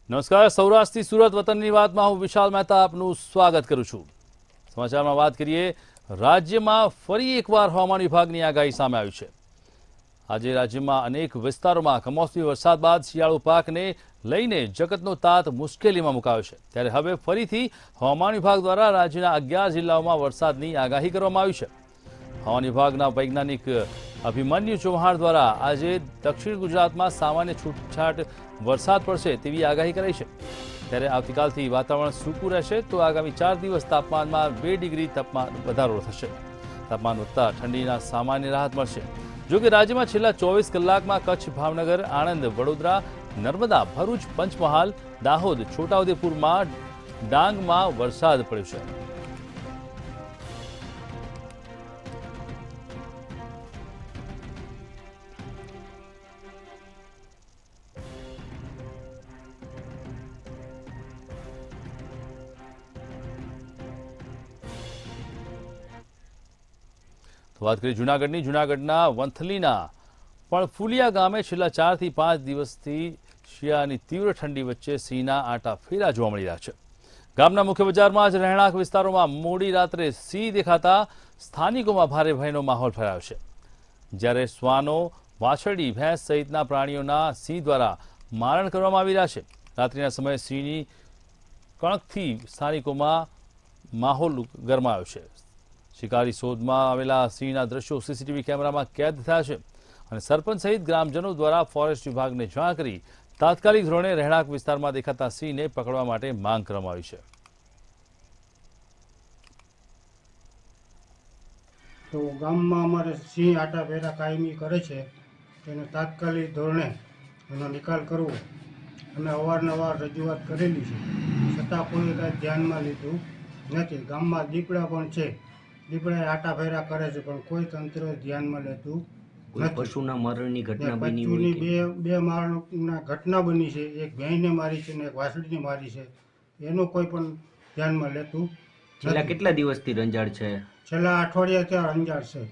નમસ્કાર, સૌરાષ્ટ્રથી સુરત વતનની વાતમાં હું વિશાલ મહેતા આપનું સ્વાગત કરું છું। સમાચારમાં વાત કરીએ, રાજ્યમાં ફરી એકવાર હવામાન વિભાગની આગાહી સામે આવી છે। આજે રાજ્યમાં અનેક વિસ્તારોમાં કમોસમી વરસાદ બાદ શિયાળુ પાકને લઈને જગતનો તાત મુશ્કેલીમાં મુકાયો છે। ત્યારે હવે ફરીથી હવામાન વિભાગ દ્વારા રાજ્યના 11 જિલ્લાઓમાં વરસાદની આગાહી કરવામાં આવી છે। હવામાન વિભાગના વૈજ્ઞાનિક અભિમન્યુ ચૌહાણ દ્વારા આજે દક્ષિણ ગુજરાતમાં સામાન્ય છૂટછાટ વરસાદ પડશે તેવી આગાહી કરાઈ છે। ત્યારે આવતીકાલથી વાતાવરણ સૂકું રહેશે તો આગામી 4 દિવસ તાપમાનમાં 2 ડિગ્રી વધારો થશે। તાપમાન વધતા ઠંડીના સામાન્ય રાહત મળશે। જો કે રાજ્યમાં છેલ્લા 24 કલાકમાં કચ્છ, ભાવનગર, આણંદ, વડોદરા, નર્મદા, ભરૂચ, પંચમહાલ, દાહોદ, છોટાઉદેપુરમાં, ડાંગમાં વરસાદ પડ્યો છે। વાત કરીએ જૂનાગઢના વંથલીના પણફુલિયા ગામે છેલ્લા 4 થી 5 દિવસથી શિયાળાની તીવ્ર ઠંડી વચ્ચે સિંહના આટા ફેરા જોવા મળી રહ્યા છે। ગામના મુખ્ય બજારમાં જ રહેણાંક વિસ્તારોમાં મોડી રાત્રે સિંહ દેખાતા સ્થાનિકોમાં ભારે ભયનો માહોલ ફેલાયો છે। જ્યારે શ્વાનો, વાછરડી, ભેંસ સહિતના પ્રાણીઓના સિંહ દ્વારા મારણ કરવામાં આવી રહ્યા છે। રાત્રિના સમયે સિંહની કણકથી સ્થાનિકોમાં માહોલ ગરમાયો છે। શિકારી શોધમાં આવેલા સિંહના દ્રશ્યો સીસીટીવી કેમેરામાં કેદ થયા છે અને સરપંચ સહિત ગ્રામજનો દ્વારા ફોરેસ્ટ વિભાગને જાણ કરી તાત્કાલિક ધોરણે રહેણાંક વિસ્તારમાં દેખાતા સિંહને પકડવા માટે માંગ કરવામાં આવી છે। તો ગામમાં અમારે સિંહ આટા ફેરા કાયમી કરે છે તેને તાત્કાલિક ધોરણે એનો નિકાલ કરવો અમે અવારનવાર રજૂઆત કરેલી છે, છતાં કોઈ કાંઈ ધ્યાનમાં લીધું નથી। ગામમાં દીપડા પણ છે, દીપડા આટા ફેરા કરે છે પણ કોઈ તંત્ર ધ્યાનમાં લેતું નથી। પશુના મરણની ઘટના બની હોય પશુની બે મારણના ઘટના બની છે, એક ભેંસને મારી છે ને એક વાસળીને મારી છે, એનું કોઈ પણ ધ્યાનમાં લેતું છેલ્લા નથી। કેટલા દિવસથી રંજાડ છે? છેલ્લા અઠવાડિયા ત્યાં અંજાર છે।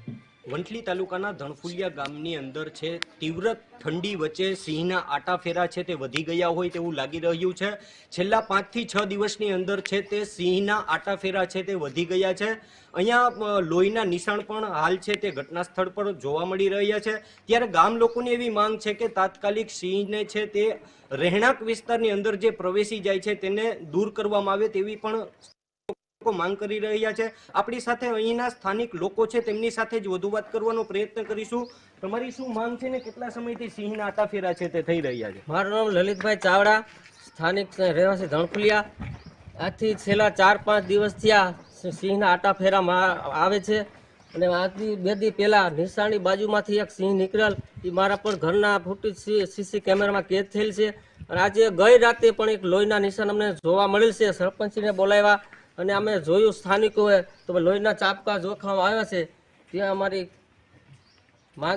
વંથલી તાલુકાના ધણફુલિયા ગામની અંદર છે તીવ્ર ઠંડી વચ્ચે સિંહના આટાફેરા છે તે વધી ગયા હોય તેવું લાગી રહ્યું છે। છેલ્લા 5 થી 6 દિવસની અંદર છે તે સિંહના આટાફેરા છે તે વધી ગયા છે। અહીંયા લોહીના નિશાન પણ હાલ છે તે ઘટના સ્થળ પર જોવા મળી રહ્યા છે। ત્યારે ગામ લોકોની એવી માંગ છે કે તાત્કાલિક સિંહને છે તે રહેણાંક વિસ્તારની અંદર જે પ્રવેશી જાય છે તેને દૂર કરવામાં આવે તેવી પણ માંગ કરી રહ્યા છે। આપણી સાથે અહીંના સ્થાનિક લોકો છે તેમની સાથે જ વધુ વાત કરવાનો પ્રયત્ન કરીશું। તમારી શું માંગ છે ને કેટલા સમયથી સિંહના આટાફેરા છે તે થઈ રહ્યા છે? મારું નામ લલિતભાઈ ચાવડા, સ્થાનિક રહેવાસી ધણફુલિયા। આજથી છેલ્લા 4-5 દિવસ થયા સિંહના આટાફેરા આવે છે અને આજથી 2 દી પહેલાં નિશાળની બાજુમાંથી એક સિંહ નીકળેલ, એ મારા પણ ઘરના ફૂટેજ સીસી કેમેરામાં કેદ થયેલ છે। અને આજે ગઈ રાતે પણ એક લોહીના નિશાન અમને જોવા મળેલ છે। સરપંચને બોલાવ્યા અને અમે જોયું સ્થાનિકોએ તો લોહીના ચાપકા જોખવામાં આવ્યા છે। ત્યાં અમારી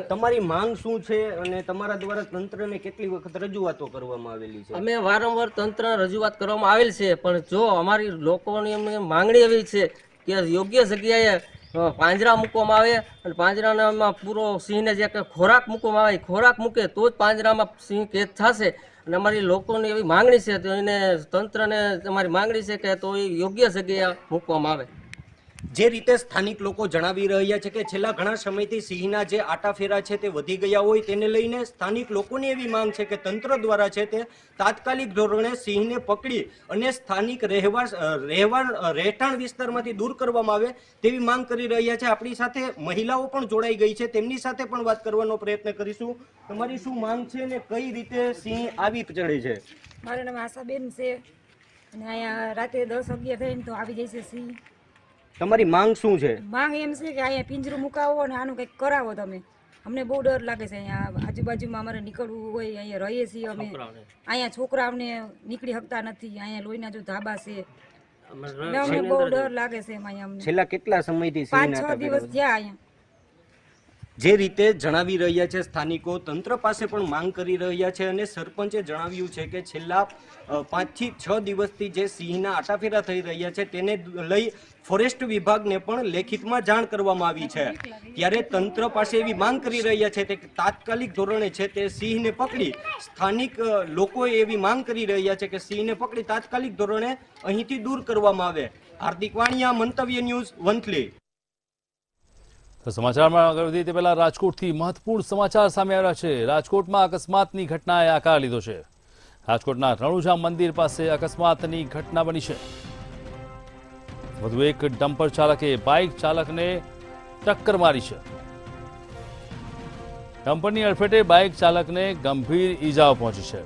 તમારી માંગ શું છે અને તમારા દ્વારા તંત્રને કેટલી વખત રજૂઆતો કરવામાં આવેલી છે? અમે વારંવાર તંત્ર રજૂઆત કરવામાં આવેલ છે, પણ જો અમારી લોકોની અમને માંગણી એવી છે કે યોગ્ય જગ્યાએ પાંજરા મૂકવામાં આવે અને પાંજરામાં પૂરો સિંહને જે ખોરાક મૂકવામાં આવે ખોરાક મૂકે તો જ પાંજરામાં સિંહ કેદ થશે। અને અમારી લોકોની એવી માંગણી છે તો એને તંત્રને અમારી માંગણી છે કે તો એ યોગ્ય જગ્યાએ મૂકવામાં આવે। જે રીતે સ્થાનિક લોકો જણાવી રહ્યા છે કે છેલ્લા ઘણા સમયથી સિંહના જે આટાફેરા છે તે વધી ગયા હોય તેને લઈને સ્થાનિક લોકોની એવી માંગ છે કે તંત્ર દ્વારા છે તે તાત્કાલિક ધોરણે સિંહને પકડી અને સ્થાનિક રહેઠાણ વિસ્તારમાંથી દૂર કરવામાં આવે તેવી માંગ કરી રહ્યા છે। આપણી સાથે મહિલાઓ પણ જોડાઈ ગઈ છે, તેમની સાથે પણ વાત કરવાનો પ્રયત્ન કરીશું। તમારી શું માંગ છે ને કઈ રીતે સિંહ આવી ચડે છે? મારું નામ આશાબેન છે અને અહીંયા રાતે 10-11 થઈને તો આવી જાય છે સિંહ। તમારી માંગ શું છે? માંગ એમ છે કે અહીંયા પિંજરું મુકાવો અને આનું કંઈક કરાવો તમે। અમને બહુ ડર લાગે છે, અહીંયા આજુબાજુમાં અમારે નીકળવું હોય, અહીંયા રહીએ છીએ અમે, અહીંયા છોકરાઓને નીકળી શકતા નથી, અહીંયા લોહીના જો ધાબા છે, અમને બહુ ડર લાગે છે। અહીંયા અમને છેલ્લા કેટલા સમયથી 5-6 દિવસ થયા અહીંયા। જે રીતે જણાવી રહ્યા છે સ્થાનિકો, તંત્ર પાસે પણ માંગ કરી રહ્યા છે અને સરપંચે જણાવ્યું છે કે છેલ્લા 5 થી 6 દિવસથી જે સિંહના આટાફેરા થઈ રહ્યા છે તેને લઈ ફોરેસ્ટ વિભાગને પણ લેખિતમાં જાણ કરવામાં આવી છે. ત્યારે તંત્ર પાસે એવી માંગ કરી રહ્યા છે કે તાત્કાલિક ધોરણે છે તે સિંહને પકડી, સ્થાનિક લોકો એવી માંગ કરી રહ્યા છે કે સિંહને પકડી તાત્કાલિક ધોરણે અહીંથી દૂર કરવામાં આવે. હાર્દિક વાણિયા, મંતવ્ય ન્યૂઝ, વંથલી. તો સમાચારમાં આગળ વધીએ તે પહેલા રાજકોટથી મહત્વપૂર્ણ સમાચાર સામે આવ્યા છે. રાજકોટમાં અકસ્માતની ઘટનાએ આકાર લીધો છે. રાજકોટના રણુજા મંદિર પાસે અકસ્માતની ઘટના બની છે. વધુ એક ડમ્પર ચાલકે બાઇક ચાલકને ટક્કર મારી છે. ડમ્પરની અડફેટે બાઇક ચાલકને ગંભીર ઈજાઓ પહોંચી છે.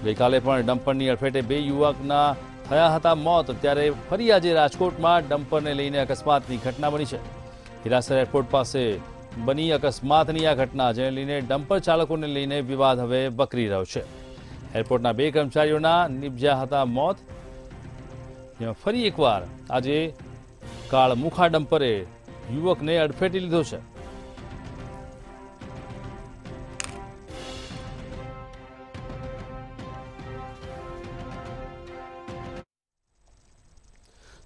ગઈકાલે પણ ડમ્પરની અડફેટે 2 યુવકના થયા હતા મોત. ત્યારે ફરી આજે રાજકોટમાં ડમ્પરને લઈને અકસ્માતની ઘટના બની છે. હિરાસર એરપોર્ટ પાસે બની અકસ્માતની આ ઘટના, જેને લઈને ડમ્પર ચાલકોને લઈને વિવાદ હવે વકરી રહ્યો છે. એરપોર્ટના 2 કર્મચારીઓના નિપજ્યા હતા મોત. જેમાં ફરી એકવાર આજે કાળમુખા ડમ્પરે યુવકને અડફેટી લીધો છે.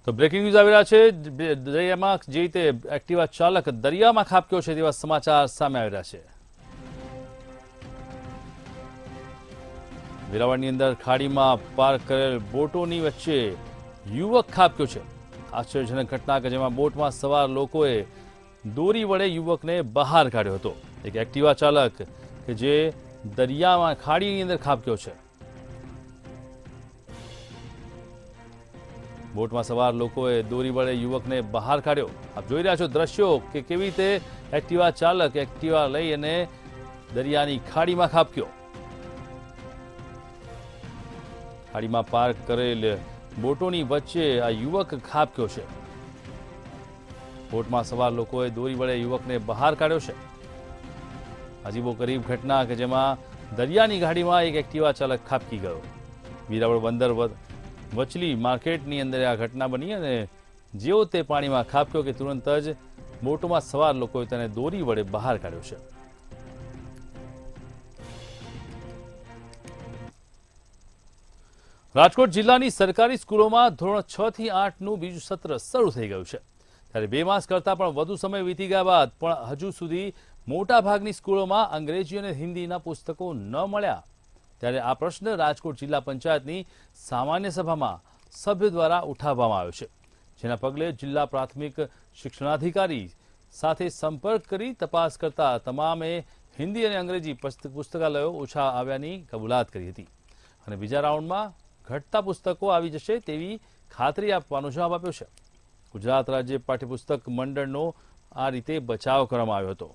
તો બ્રેકિંગ ન્યૂઝ આવી રહ્યા છે. દરિયામાં જે રીતે એક્ટિવા ચાલક દરિયામાં ખાબક્યો છે તેવા સમાચાર સામે આવી રહ્યા છે. વેરાવળની અંદર ખાડીમાં પાર્ક કરેલ બોટોની વચ્ચે યુવક ખાબક્યો છે. આશ્ચર્યજનક ઘટના કે જેમાં બોટમાં સવાર લોકોએ દોરી વડે યુવકને બહાર કાઢ્યો હતો. એક એક્ટિવા ચાલક કે જે દરિયામાં ખાડીની અંદર ખાબક્યો છે. બોટમાં સવાર લોકોએ દોરી વડે યુવકને બહાર કાઢ્યો. આપ જોઈ રહ્યા છો દ્રશ્યો કે કેવી રીતે એક્ટિવા ચાલક એક્ટિવા લઈ અને દરિયાની ખાડીમાં ખાબક્યો. ખાડીમાં પાર્ક કરેલ બોટોની વચ્ચે આ યુવક ખાબક્યો છે. બોટમાં સવાર લોકોએ દોરી વડે યુવકને બહાર કાઢ્યો છે. અજીબોગરીબ ઘટના કે જેમાં દરિયાની ગાડીમાં એક એક્ટિવા ચાલક ખાબકી ગયો. વેરાવળ બંદર વચલી માર્કેટની અંદર આ ઘટના બની અને જેવો તે પાણીમાં ખાબક્યો કે તુરંત જ બોટમાં સવાર લોકોએ તેને દોરી વડે બહાર કાઢ્યો છે. રાજકોટ જિલ્લાની સરકારી સ્કૂલોમાં ધોરણ 6 થી 8નું બીજું સત્ર શરૂ થઈ ગયું છે. ત્યારે 2 માસ કરતાં પણ વધુ સમય વીતી ગયા બાદ પણ હજુ સુધી મોટાભાગની સ્કૂલોમાં અંગ્રેજી અને હિન્દીના પુસ્તકો ન મળ્યા. ત્યારે આ પ્રશ્ન રાજકોટ જિલ્લા પંચાયતની સામાન્ય સભામાં સભ્યો દ્વારા ઉઠાવવામાં આવ્યો છે. જેના પગલે જિલ્લા પ્રાથમિક શિક્ષણાધિકારી સાથે સંપર્ક કરી તપાસ કરતા તમામે હિન્દી અને અંગ્રેજી પુસ્તકાલયો ઓછા આવ્યાની કબૂલાત કરી હતી અને બીજા રાઉન્ડમાં ઘટતા પુસ્તકો આવી જશે તેવી ખાતરી આપવાનો જવાબ આપ્યો છે. ગુજરાત રાજ્ય પાઠ્યપુસ્તક મંડળનો આ રીતે બચાવ કરવામાં આવ્યો હતો.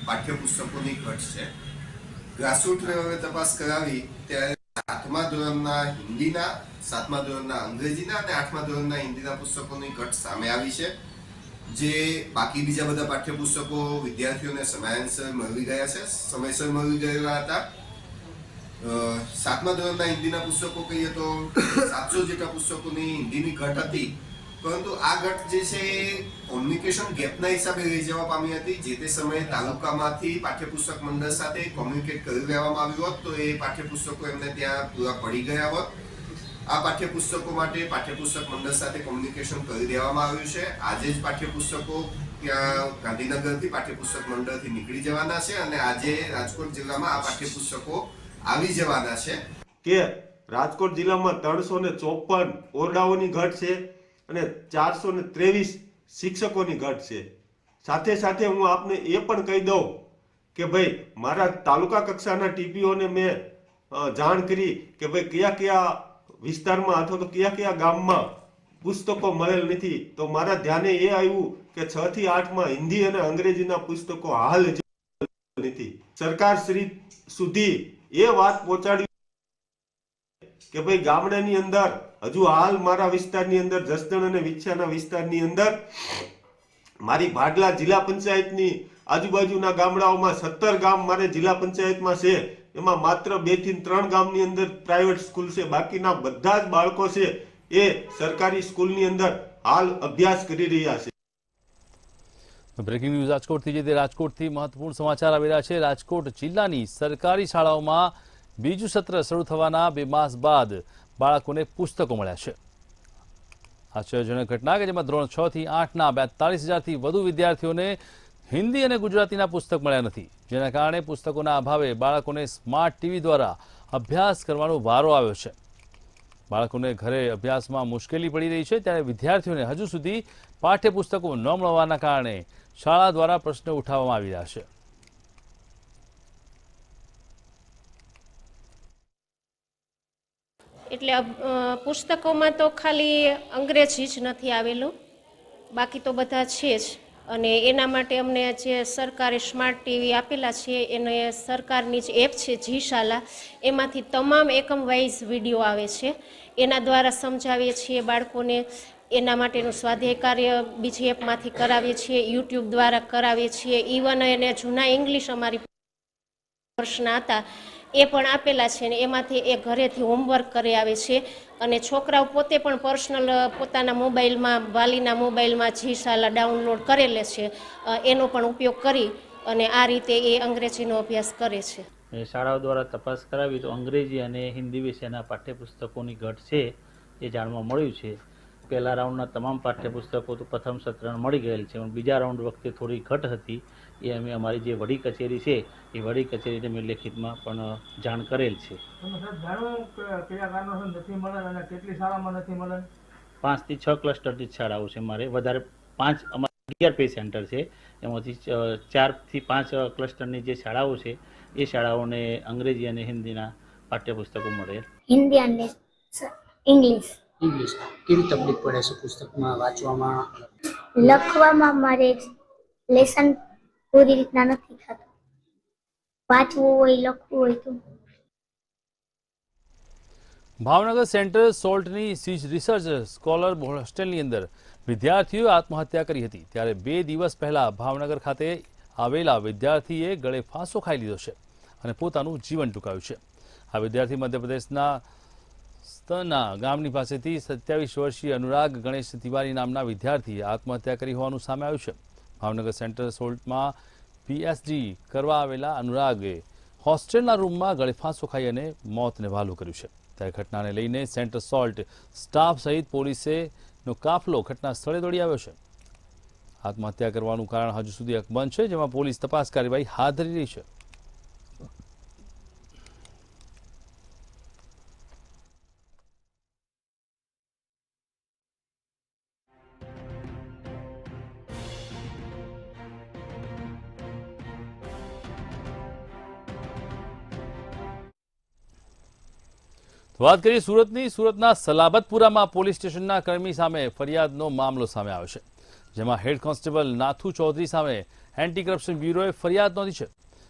પાઠ્યપુસ્તકોની ઘટ છે. ગ્રાસરૂટ લેવલે તપાસ કરાવી ત્યારે 7મા ધોરણના હિન્દીના, 7મા ધોરણના અંગ્રેજીના અને 8મા ધોરણના હિન્દીના પુસ્તકોની ઘટ સામે આવી છે. જે બાકી બીજા બધા પાઠ્યપુસ્તકો વિદ્યાર્થીઓને સમયાંતર મળી ગયા છે, સમયસર મળી ગયેલા હતા. 7મા ધોરણના હિન્દીના પુસ્તકો કહીએ તો 700 જેટલા પુસ્તકોની હિન્દીની ઘટ હતી. પરંતુ આ ઘટ જે છે એ કોમ્યુનિકેશન ગેપના હિસાબે રહી જવા પામી હતી. જે તે સમયે તાલુકામાંથી પાઠ્યપુસ્તક મંડળ સાથે કોમ્યુનિકેટ કરી લેવામાં આવ્યું હોત તો એ પાઠ્યપુસ્તકો એમને ત્યાં પૂરા પડી ગયા હોત. આ પાઠ્યપુસ્તકો માટે પાઠ્યપુસ્તક મંડળ સાથે કોમ્યુનિકેશન કરી દેવામાં આવ્યું છે. આજે જ પાઠ્યપુસ્તકો ત્યાં ગાંધીનગરથી પાઠ્યપુસ્તક મંડળથી નીકળી જવાના છે અને આજે રાજકોટ જિલ્લામાં આ પાઠ્યપુસ્તકો આવી જવાના છે. કે રાજકોટ જિલ્લામાં 354 ઓરડાઓની ઘટ છે અને 423 શિક્ષકોની ઘટ છે. સાથે સાથે હું આપને એ પણ કહી દઉં કે ભાઈ મારા તાલુકા કક્ષાના ટીપીઓને મેં જાણ કરી કે ભાઈ કયા કયા વિસ્તારમાં અથવા તો કયા કયા ગામમાં પુસ્તકો મળેલ નથી. તો મારા ધ્યાને એ આવ્યું કે 6 થી 8માં હિન્દી અને અંગ્રેજીના પુસ્તકો હાલ નથી. સરકાર શ્રી સુધી એ વાત પહોંચાડી કે ભાઈ ગામડાની અંદર હજુ હાલ મારા વિસ્તારની અંદર જસદણ અને વિછિયાના વિસ્તારની અંદર મારી ભાડલા જિલ્લા પંચાયતની આજુબાજુના ગામડાઓમાં 17 ગામ મારે જિલ્લા પંચાયતમાં છે. એમાં માત્ર 2 થી 3 ગામની અંદર પ્રાઇવેટ સ્કૂલ છે. બાકીના બધા જ બાળકો છે એ સરકારી સ્કૂલની અંદર હાલ અભ્યાસ કરી રહ્યા છે. બ્રેકિંગ ન્યૂઝ રાજકોટથી જે તે રાજકોટથી મહત્વપૂર્ણ સમાચાર આવી રહ્યા છે. રાજકોટ જિલ્લાની સરકારી શાળાઓમાં બીજું સત્ર શરૂ થવાના 2 માસ બાદ બાળકોને પુસ્તકો મળ્યા છે. આશ્ચર્યજનક ઘટના કે જેમાં ધોરણ 6 થી 8ના 42,000થી વધુ વિદ્યાર્થીઓને હિન્દી અને ગુજરાતીના પુસ્તક મળ્યા નથી, જેના કારણે પુસ્તકોના અભાવે બાળકોને સ્માર્ટ ટીવી દ્વારા અભ્યાસ કરવાનો વારો આવ્યો છે. બાળકોને ઘરે અભ્યાસમાં મુશ્કેલી પડી રહી છે, ત્યારે વિદ્યાર્થીઓને હજુ સુધી પાઠ્યપુસ્તકો ન મળવાના કારણે શાળા દ્વારા પ્રશ્ન ઉઠાવવામાં આવી રહ્યા છે. એટલે પુસ્તકોમાં તો ખાલી અંગ્રેજી જ નથી આવેલું, બાકી તો બધા છે જ. અને એના માટે અમને જે સરકારે સ્માર્ટ ટીવી આપેલા છે એને સરકારની જ એપ છે જી શાલા, એમાંથી તમામ એકમ વાઇઝ વિડીયો આવે છે. એના દ્વારા સમજાવીએ છીએ બાળકોને. એના માટેનું સ્વાધ્યાય કાર્ય બીજી એપમાંથી કરાવીએ છીએ, યુટ્યુબ દ્વારા કરાવીએ છીએ. ઇવન એને જૂના ઇંગ્લિશ અમારી પ્રશ્ન હતા એ પણ આપેલા છે ને એમાંથી એ ઘરેથી હોમવર્ક કરી આવે છે. અને છોકરાઓ પોતે પણ પર્સનલ પોતાના મોબાઈલમાં, વાલીના મોબાઈલમાં જી શાલા ડાઉનલોડ કરેલે છે, એનો પણ ઉપયોગ કરી અને આ રીતે એ અંગ્રેજીનો અભ્યાસ કરે છે. શાળાઓ દ્વારા તપાસ કરાવી તો અંગ્રેજી અને હિન્દી વિશેના પાઠ્યપુસ્તકોની ઘટ છે એ જાણવા મળ્યું છે. પહેલા રાઉન્ડના તમામ પાઠ્યપુસ્તકો તો પ્રથમ સત્રમાં મળી ગયેલ છે, પણ બીજા રાઉન્ડ વખતે થોડી ઘટ હતી. એ અમે અમારી જે વડી કચેરી છે એ વડી કચેરીને મેં લેખિતમાં પણ જાણ કરેલ છે. 5 થી 6 ક્લસ્ટરની શાળાઓ છે મારે, વધારે 5 અમારા 11 પે સેન્ટર છે, એમાંથી 4 થી 5 ક્લસ્ટરની જે શાળાઓ છે એ શાળાઓને અંગ્રેજી અને હિન્દીના પાઠ્યપુસ્તકો મળે. હિન્દી અને ઇંગ્લિશ. કેવી તકલીફ પડે છે પુસ્તકમાં વાંચવામાં? લખવામાં મારે લેસન પૂરી રીતના નથી થતું. વાંચવું હોય, લખવું હોય તો. ભાવનગર સેન્ટ્રલ સોલ્ટની રિસર્ચ સ્કોલર હોસ્ટેલની અંદર વિદ્યાર્થીઓએ આત્મહત્યા કરી હતી, ત્યારે 2 દિવસ પહેલા ભાવનગર ખાતે આવેલા વિદ્યાર્થીએ ગળે ફાંસો ખાઈ લીધો છે અને પોતાનું જીવન ટૂંકાવ્યું છે. આ વિદ્યાર્થી મધ્યપ્રદેશના સ્તના ગામની પાસેથી 27 વર્ષીય અનુરાગ ગણેશ તિવારી નામના વિદ્યાર્થીએ આત્મહત્યા કરી હોવાનું સામે આવ્યું છે. ભાવનગર સેન્ટ્રલ સોલ્ટમાં પીએચડી કરવા આવેલા અનુરાગે હોસ્ટેલના રૂમમાં ગળે ફાંસો ખાઈ અને મોતને વહાલું કર્યું છે. ત્યારે ઘટનાને લઈને સેન્ટ્રલ સોલ્ટ સ્ટાફ સહિત પોલીસનો કાફલો ઘટના સ્થળે દોડી આવ્યો છે. આત્મહત્યા કરવાનું કારણ હજુ સુધી અકબંધ છે, જેમાં પોલીસ તપાસ કાર્યવાહી હાથ ધરી રહી છે. વાત કરીએ સુરતની. સુરતના સલાબતપુરામાં પોલીસ સ્ટેશનના કર્મી સામે ફરિયાદનો મામલો સામે આવ્યો છે, જેમાં હેડ કોન્સ્ટેબલ નાથુ ચૌધરી સામે એન્ટી કરપ્શન બ્યુરોએ ફરિયાદ નોંધી છે.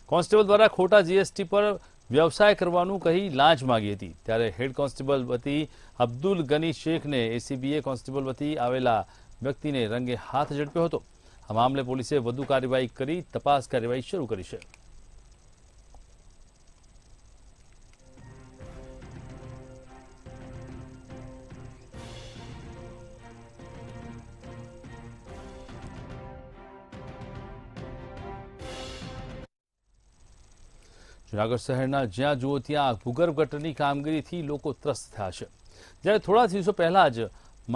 કોન્સ્ટેબલ દ્વારા ખોટા જીએસટી પર વ્યવસાય કરવાનું કહી લાંચ માંગી હતી, ત્યારે હેડ કોન્સ્ટેબલ વતી અબ્દુલ ગની શેખને એસીબીએ કોન્સ્ટેબલ વતી આવેલા વ્યક્તિને રંગે હાથ ઝડપ્યો હતો. આ મામલે પોલીસે વધુ કાર્યવાહી કરી તપાસ કાર્યવાહી શરૂ કરી છે. જૂનાગઢ શહેરના જ્યાં જુઓ ત્યાં ભૂગર્ભ ગટરની કામગીરીથી લોકો ત્રસ્ત થયા છે. જ્યારે થોડા દિવસો પહેલા જ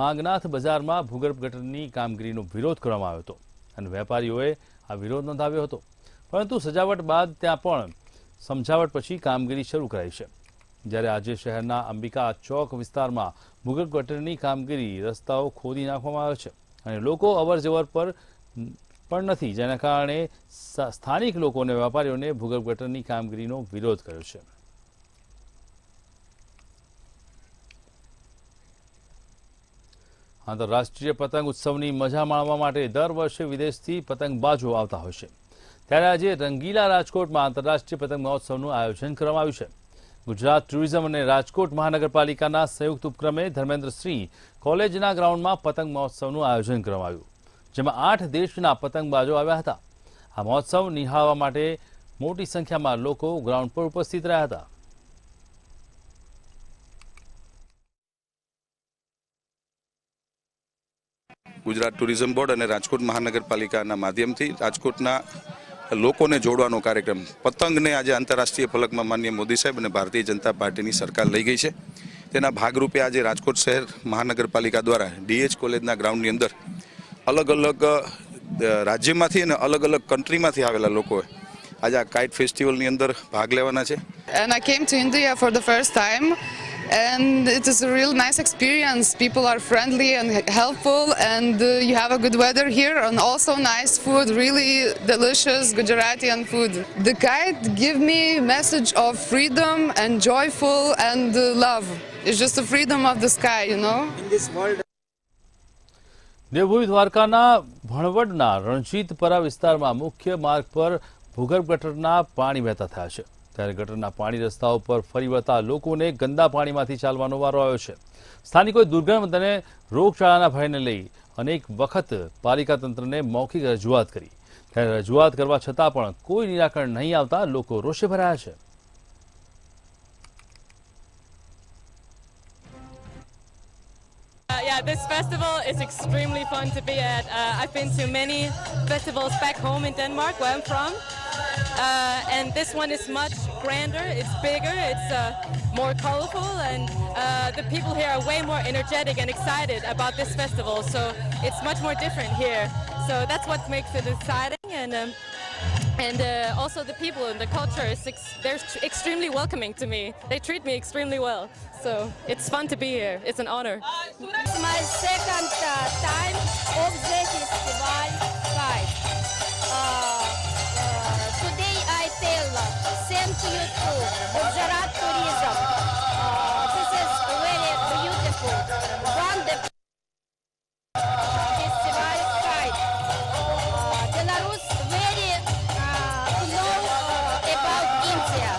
માંગનાથ બજારમાં ભૂગર્ભ ગટરની કામગીરીનો વિરોધ કરવામાં આવ્યો હતો અને વેપારીઓએ આ વિરોધ નોંધાવ્યો હતો, પરંતુ સજાવટ બાદ ત્યાં પણ સમજાવટ પછી કામગીરી શરૂ કરાઈ છે. જ્યારે આજે શહેરના અંબિકા ચોક વિસ્તારમાં ભૂગર્ભ ગટરની કામગીરી રસ્તાઓ ખોદી નાખવામાં આવ્યો છે અને લોકો અવરજવર પર પણ નથી, જેના કારણે સ્થાનિક લોકો અને વેપારીઓને ભૂગર્ભ ગટરની કામગીરીનો વિરોધ કર્યો છે. આંતરરાષ્ટ્રીય પતંગ ઉત્સવની મજા માણવા માટે દર વર્ષે વિદેશથી પતંગબાજો આવતા હોય છે, ત્યારે આજે રંગીલા રાજકોટમાં આંતરરાષ્ટ્રીય પતંગ મહોત્સવનું આયોજન કરવામાં આવ્યું છે. ગુજરાત ટુરિઝમ અને રાજકોટ મહાનગરપાલિકાના સંયુક્ત ઉપક્રમે ધર્મેન્દ્રસિંહ કોલેજના ગ્રાઉન્ડમાં પતંગ મહોત્સવનું આયોજન કરવામાં આવ્યું, જેમાં 8 દેશના પતંગબાજો આવ્યા હતા. આ મહોત્સવ નિહાળવા માટે મોટી સંખ્યામાં લોકો ગ્રાઉન્ડ પર ઉપસ્થિત રહ્યા હતા. ગુજરાત ટુરિઝમ બોર્ડ અને રાજકોટ મહાનગરપાલિકાના માધ્યમથી રાજકોટના લોકોને જોડવાનો કાર્યક્રમ પતંગને આજે આંતરરાષ્ટ્રીય ફલકમાં માનનીય મોદી સાહેબ અને ભારતીય જનતા પાર્ટીની સરકાર લઈ ગઈ છે. તેના ભાગરૂપે આજે રાજકોટ શહેર મહાનગરપાલિકા દ્વારા DH કોલેજના ગ્રાઉન્ડની અંદર અલગ અલગ રાજ્યમાંથી અને અલગ અલગ કન્ટ્રીમાંથી આવેલા લોકોએ આજે આ કાઇટ ફેસ્ટિવલની અંદર ભાગ લેવાના છે. And I came to India for the first time, and it is a real nice experience. People are friendly and helpful, and you have a good weather here, and also nice food, really delicious Gujaratian food. The kite give me message of freedom and joyful and love. It's just the freedom of the sky, you know. In this world. Devbhumi દ્વારકાના ભણવડના રણજીતપરા વિસ્તારમાં મુખ્ય માર્ગ પર ભૂગર્ભ ગટરના પાણી વહેતા થયા છે. ત્યારે ગટરના પાણી રસ્તાઓ પર ફરી વળતા લોકોને ગંદા પાણીમાંથી ચાલવાનો વારો આવ્યો છે. સ્થાનિકોએ દુર્ગંધ અને રોગચાળાના ભયને લઈ અનેક વખત પાલિકા તંત્રને મૌખિક રજૂઆત કરી. ત્યારે રજૂઆત કરવા છતાં પણ કોઈ નિરાકરણ નહીં આવતા લોકો રોષે ભરાયા છે. Yeah, this festival is extremely fun to be at. I've been to many festivals back home in Denmark, where I'm from, and this one is much grander, it's bigger, it's more colorful, and the people here are way more energetic and excited about this festival, so it's much more different here. So that's what makes it exciting, and also the people and the culture, they're extremely welcoming to me. They treat me extremely well. So it's fun to be here. It's an honor. It's my second time of the festival kite. Today I tell thank you to Gujarat Tourism. This is very beautiful, wonderful festival kite. Belarus very know about India.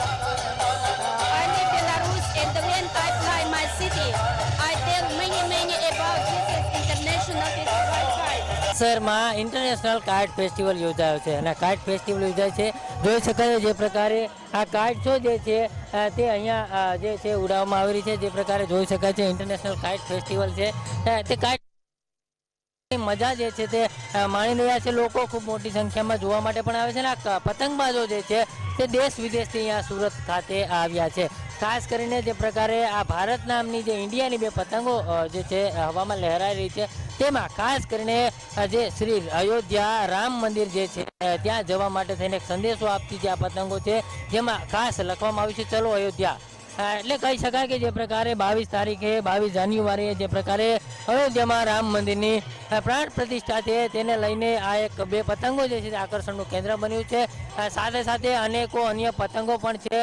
I'm in Belarus, and when I fly my city, I tell many about this international festival kite. શહેરમાં international kite festival યોજાયો છે અને kite festival યોજાય છે. જોઈ શકાય જે પ્રકારે આ કાઇટ શો જે છે તે અહીંયા જે છે ઉડાવવામાં આવી રહી છે. જે પ્રકારે જોઈ શકાય છે ઇન્ટરનેશનલ કાઇટ ફેસ્ટિવલ છે તે કાઇટ મજા જે છે તે માણી રહ્યા છે લોકો. ખૂબ મોટી સંખ્યામાં જોવા માટે પણ આવે છે અને આ પતંગબાજો જે છે તે દેશ વિદેશથી અહીંયા સુરત ખાતે આવ્યા છે. ખાસ કરીને જે પ્રકારે આ ભારત નામની જે ઇન્ડિયાની બે પતંગો જે છે હવામાં લહેરાઈ રહી છે તેમાં ખાસ કરીને જે શ્રી અયોધ્યા રામ મંદિર જે છે ત્યાં જવા માટે થઈને એક સંદેશો આપતી જે આ પતંગો છે જેમાં ખાસ લખવામાં આવ્યું છે ચલો અયોધ્યા. એટલે કહી શકાય કે જે પ્રકારે 22 તારીખે 22 જાન્યુઆરીએ જે પ્રકારે અયોધ્યામાં રામ મંદિરની પ્રાણ પ્રતિષ્ઠા છે તેને લઈને આ એક બે પતંગો જે છે આકર્ષણનું કેન્દ્ર બન્યું છે. સાથે સાથે અનેકો અન્ય પતંગો પણ છે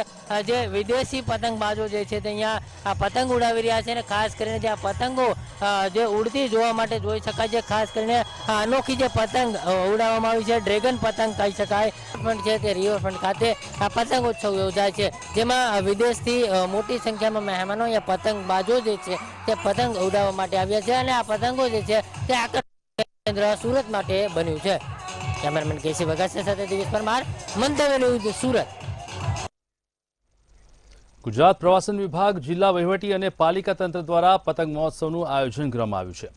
જે વિદેશી પતંગબાજો જે છે તે અહીંયા આ પતંગ ઉડાવી રહ્યા છે અને ખાસ કરીને જે આ પતંગો જે ઉડતી જોવા માટે જોઈ શકાય છે. ખાસ કરીને આ અનોખી જે પતંગ ઉડાવવામાં આવી છે ડ્રેગન પતંગ કહી શકાય પણ છે તે રિવરફ્રન્ટ ખાતે આ પતંગોત્સવ યોજાય છે જેમાં વિદેશથી મોટી સંખ્યામાં મહેમાનો અહીંયા પતંગબાજો જે છે તે પતંગ ઉડાવવા માટે આવ્યા છે અને આ પતંગો જે છે તે આકર્ષણ કેન્દ્ર સુરત માટે બન્યું છે. કેમેરામેન કેસી વગાસિયા સાથે દિવેશ પરમાર, મંતવ્ય ન્યૂઝ, સુરત. ગુજરાત પ્રવાસન વિભાગ, જિલ્લા વહીવટી અને પાલિકા તંત્ર દ્વારા પતંગ મહોત્સવનું આયોજન કરવામાં આવ્યું છે.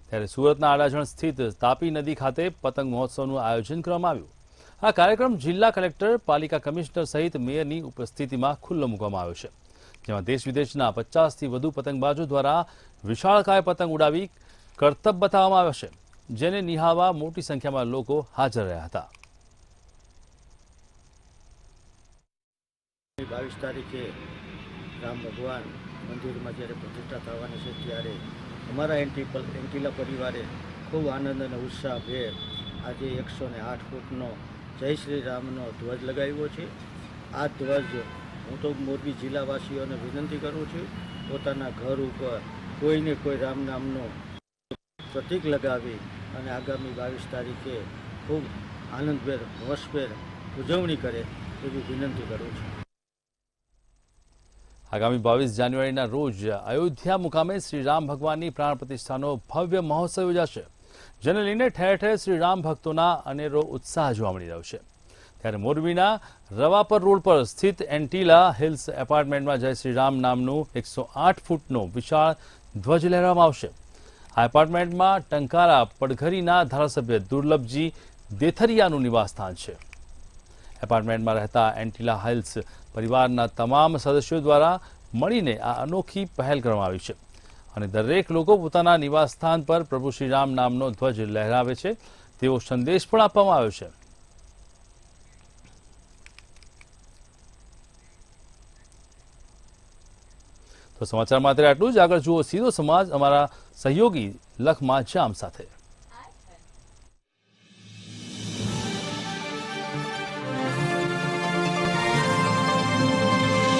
ત્યારે સુરતના આડાજણ સ્થિત તાપી નદી ખાતે પતંગ મહોત્સવનું આયોજન કરવામાં આવ્યું. આ કાર્યક્રમ જિલ્લા કલેક્ટર, પાલિકા કમિશનર સહિત મેયરની ઉપસ્થિતિમાં ખુલ્લો મૂકવામાં આવ્યો છે, જેમાં દેશ વિદેશના 50થી વધુ પતંગબાજો દ્વારા વિશાળકાય પતંગ ઉડાવી કરતબ બતાવવામાં આવ્યો છે, જેને નિહાળવા મોટી સંખ્યામાં લોકો હાજર રહ્યા હતા. 22 તારીખે રામ ભગવાન મંદિરમાં જ્યારે પ્રતિષ્ઠા થવાની છે ત્યારે અમારા એન્ટિલા પરિવારે ખૂબ આનંદ અને ઉત્સાહભેર આજે 108 ફૂટનો જય શ્રી રામનો ધ્વજ લગાવ્યો છે. આ ધ્વજ હું તો મોરબી જિલ્લાવાસીઓને વિનંતી કરું છું પોતાના ઘર ઉપર કોઈને કોઈ રામ નામનો પ્રતીક લગાવી અને આગામી 22 તારીખે ખૂબ આનંદભેર હોશભેર ઉજવણી કરે એવી વિનંતી કરું છું. આગામી 22 જાન્યુઆરીના રોજ અયોધ્યા મુકામે શ્રી રામ ભગવાનની પ્રાણ પ્રતિષ્ઠાનો ભવ્ય મહોત્સવ યોજાશે, જેને લઈને ઠેર ઠેર શ્રી રામ ભક્તોના અનેરો ઉત્સાહ જોવા મળી રહ્યો છે. ત્યારે મોરબીના રવાપર રોડ પર સ્થિત એન્ટિલા હિલ્સ એપાર્ટમેન્ટમાં જય શ્રી રામ નામનું 108 ફૂટનો વિશાળ ધ્વજ લહેરાવવામાં આવશે. આ એપાર્ટમેન્ટમાં ટંકારા પડઘરીના ધારાસભ્ય દુર્લભજી દેથરિયાનું નિવાસસ્થાન છે. એપાર્ટમેન્ટમાં રહેતા એન્ટિલા હિલ્સ પરિવારના તમામ સદસ્યો દ્વારા મળીને આ અનોખી પહેલ કરવામાં આવી છે અને દરેક લોકો પોતાના નિવાસસ્થાન પર પ્રભુ શ્રીરામ નામનો ધ્વજ લહેરાવે છે તેવો સંદેશ પણ આપવામાં આવ્યો છે. તો સમાચારમાં અત્યારે આટલું જ. આગળ જુઓ સીધો સમાજ અમારા સહયોગી લખમા જામ સાથે.